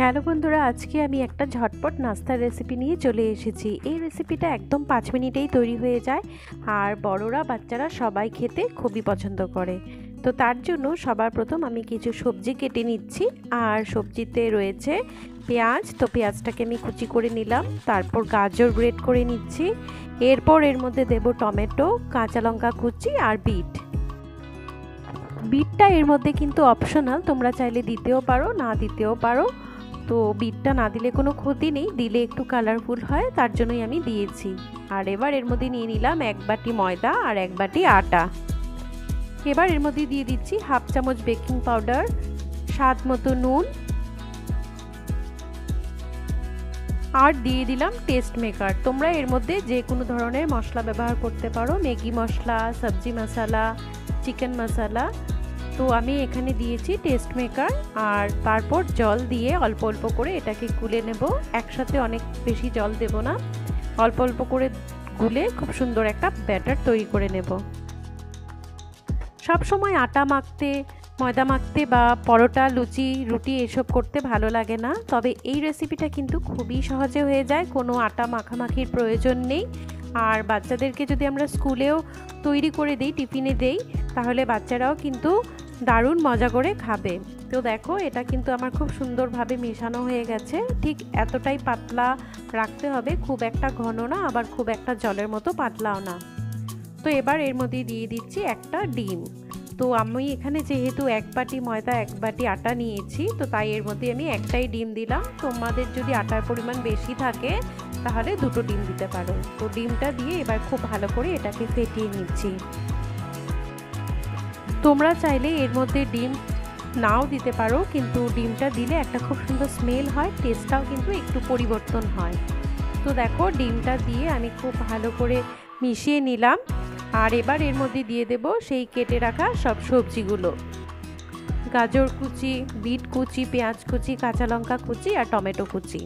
Hello বন্ধুরা, আজকে আমি একটা ঝটপট নাস্তার রেসিপি নিয়ে চলে এসেছি। এই রেসিপিটা একদম 5 মিনিটেই তৈরি হয়ে যায় আর বড়রা বাচ্চারা সবাই খেতে খুবই পছন্দ করে। তো তার জন্য সবার প্রথম আমি কিছু সবজি কেটে নিচ্ছি। আর সবজিতে রয়েছে পেঁয়াজ, তো পেঁয়াজটাকে আমি কুচি করে নিলাম। তারপর গাজর গ্রেট করে নিচ্ছি। এরপর এর মধ্যে দেব টমেটো, কাঁচা লঙ্কা কুচি আর বিটটা এর মধ্যে কিন্তু অপশনাল, তোমরা চাইলে দিতেও পারো, না দিতেও পারো। তো বিটটা না দিলে কোনো ক্ষতি নেই, দিলে একটু কালারফুল হয়, তার জন্যই আমি দিয়েছি। আর এবার এর মধ্যে নিয়ে নিলাম 1 বাটি ময়দা আর 1 বাটি আটা। এবার এর মধ্যে দিয়ে দিচ্ছি হাফ চামচ বেকিং পাউডার, স্বাদ মতো নুন আর দিয়ে দিলাম টেস্ট মেকার। তোমরা এর মধ্যে যে কোনো ধরনের মশলা ব্যবহার করতে পারো, ম্যাগি মশলা, সবজি মশলা, চিকেন মশলা। তো আমি এখানে দিয়েছি টেস্ট মেকার। আর তারপর জল দিয়ে অল্প অল্প করে এটাকে গুলে নেব। একসাথে অনেক বেশি জল দেব না, অল্প অল্প করে গুলে খুব সুন্দর একটা ব্যাটার তৈরি করে নেব। সব সময় আটা মাখতে, ময়দা মাখতে বা পরোটা, লুচি, রুটি এসব করতে ভালো লাগে না, তবে এই রেসিপিটা কিন্তু খুবই সহজে হয়ে যায়, কোনো আটা মাখামাখির প্রয়োজন নেই। আর বাচ্চাদেরকে যদি আমরা স্কুলেও তৈরি করে দিই, টিফিনে দেই, তাহলে বাচ্চারাও কিন্তু দারুণ মজা করে খাবে। তো দেখো, এটা কিন্তু আমার খুব সুন্দরভাবে মেশানো হয়ে গেছে। ঠিক এতটাই পাতলা রাখতে হবে, খুব একটা ঘন না, আবার খুব একটা জলের মতো পাতলাও না। তো এবার এর মধ্যে দিয়ে দিচ্ছি একটা ডিম। তো আমি এখানে যেহেতু 1 বাটি ময়দা 1 বাটি আটা নিয়েছি, তো তাই এর মধ্যে আমি একটাই ডিম দিলাম। তোমাদের যদি আটার পরিমাণ বেশি থাকে তাহলে 2টো ডিম দিতে পারো। তো ডিমটা দিয়ে এবার খুব ভালো করে এটাকে ফেটিয়ে নিচ্ছি। তোমরা চাইলে এর মধ্যে ডিম নাও দিতে পারো, কিন্তু ডিমটা দিলে একটা খুব সুন্দর স্মেল হয়, টেস্টটাও কিন্তু একটু পরিবর্তন হয়। তো দেখো, ডিমটা দিয়ে আমি খুব ভালো করে মিশিয়ে নিলাম। আর এবার এর মধ্যে দিয়ে দেব সেই কেটে রাখা সব সবজিগুলো, গাজর কুচি, বিট কুচি, পেঁয়াজ কুচি, কাঁচা লঙ্কা কুচি আর টমেটো কুচি।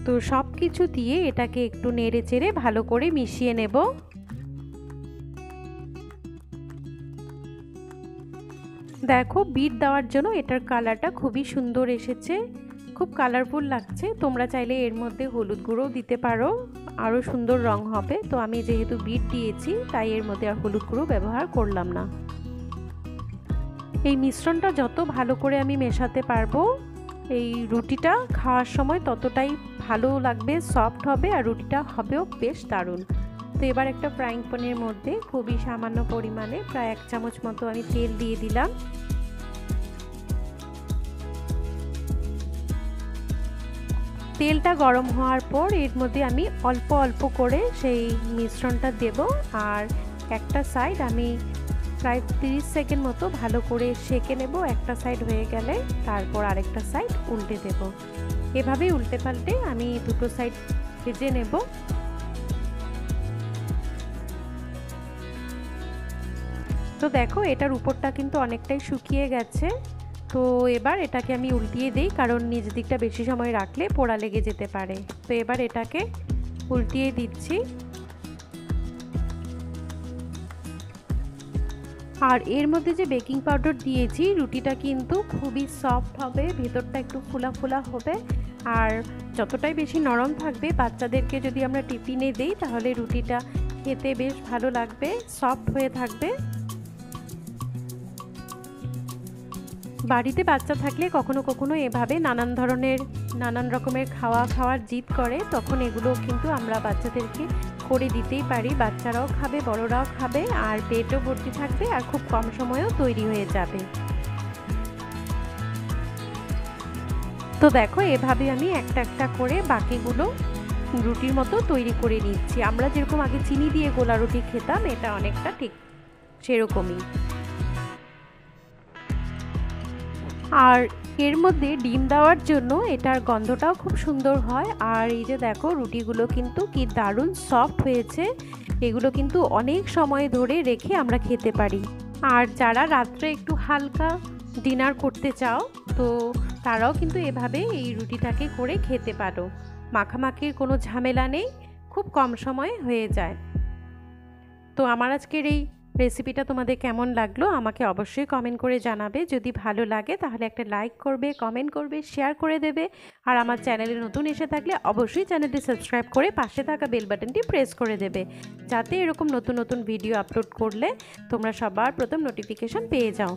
তো সব কিছু দিয়ে এটাকে একটু নেড়ে চেড়ে ভালো করে মিশিয়ে নেব। দেখো, বিট দেওয়ার জন্য এটার কালারটা খুবই সুন্দর এসেছে, খুব কালারফুল লাগছে। তোমরা চাইলে এর মধ্যে হলুদ গুঁড়োও দিতে পারো, আরও সুন্দর রং হবে। তো আমি যেহেতু বিট দিয়েছি, তাই এর মধ্যে আর হলুদ গুঁড়ো ব্যবহার করলাম না। এই মিশ্রণটা যত ভালো করে আমি মেশাতে পারবো, এই রুটিটা খাওয়ার সময় ততটাই ভালো লাগবে, সফট হবে আর রুটিটা হবেও বেশ দারুণ। তো এবার একটা ফ্রাইং প্যানের মধ্যে খুবই সামান্য পরিমাণে প্রায় 1 চামচ মতো আমি তেল দিয়ে দিলাম। তেলটা গরম হওয়ার পর এর মধ্যে আমি অল্প অল্প করে সেই মিশ্রণটা দেব। আর একটা সাইড আমি প্রায় 30 সেকেন্ড মতো ভালো করে সেঁকে নেব। একটা সাইড হয়ে গেলে তারপর আরেকটা সাইড উল্টে দেব। এভাবেই উল্টে পাল্টে আমি 2টো সাইড ভেজে নেব। তো দেখো, এটার উপরটা কিন্তু অনেকটাই শুকিয়ে গেছে। তো এবার এটাকে আমি উল্টিয়ে দিই, কারণ নিচ দিকটা বেশি সময় রাখলে পোড়া লেগে যেতে পারে। তো এবার এটাকে উল্টিয়ে দিচ্ছি। আর এর মধ্যে যে বেকিং পাউডার দিয়েছি, রুটিটা কিন্তু খুবই সফট হবে, ভেতরটা একটু ফুলা ফুলা হবে। আর যতটাই বেশি নরম থাকবে, বাচ্চাদেরকে যদি আমরা টিফিনে দিই তাহলে রুটিটা খেতে বেশ ভালো লাগবে, সফট হয়ে থাকবে। বাড়িতে বাচ্চা থাকলে কখনো কখনো এভাবে নানান রকমের খাওয়ার জিদ করে, তখন এগুলো কিন্তু আমরা বাচ্চাদেরকে করে দিতেই পারি। বাচ্চারাও খাবে, বড়রাও খাবে, আর পেটও ভর্তি থাকবে, আর খুব কম সময়েও তৈরি হয়ে যাবে। তো দেখো, এভাবে আমি একটা একটা করে বাকিগুলো রুটির মতো তৈরি করে নিচ্ছি। আমরা যেরকম আগে চিনি দিয়ে গোলা রুটি খেতাম, এটা অনেকটা ঠিক সেরকমই। আর এর মধ্যে ডিম দেওয়ার জন্য এটার গন্ধটাও খুব সুন্দর হয়। আর এই যে দেখো রুটিগুলো কিন্তু কি দারুণ সফট হয়েছে। এগুলো কিন্তু অনেক সময় ধরে রেখে আমরা খেতে পারি। আর যারা রাত্রে একটু হালকা ডিনার করতে চাও তো তারাও কিন্তু এভাবে এই রুটিটাকে করে খেতে পারো। মাখামাখির কোনো ঝামেলা নেই, খুব কম সময়ে হয়ে যায়। তো আমার আজকের এই রেসিপিটা তোমাদের কেমন লাগলো আমাকে অবশ্যই কমেন্ট করে জানাবে। যদি ভালো লাগে তাহলে একটা লাইক করবে, কমেন্ট করবে, শেয়ার করে দেবে। আর আমার চ্যানেলে নতুন এসে থাকলে অবশ্যই চ্যানেলটি সাবস্ক্রাইব করে পাশে থাকা বেল বাটনটি প্রেস করে দেবে, যাতে এরকম নতুন নতুন ভিডিও আপলোড করলে তোমরা সবার প্রথম নোটিফিকেশন পেয়ে যাও।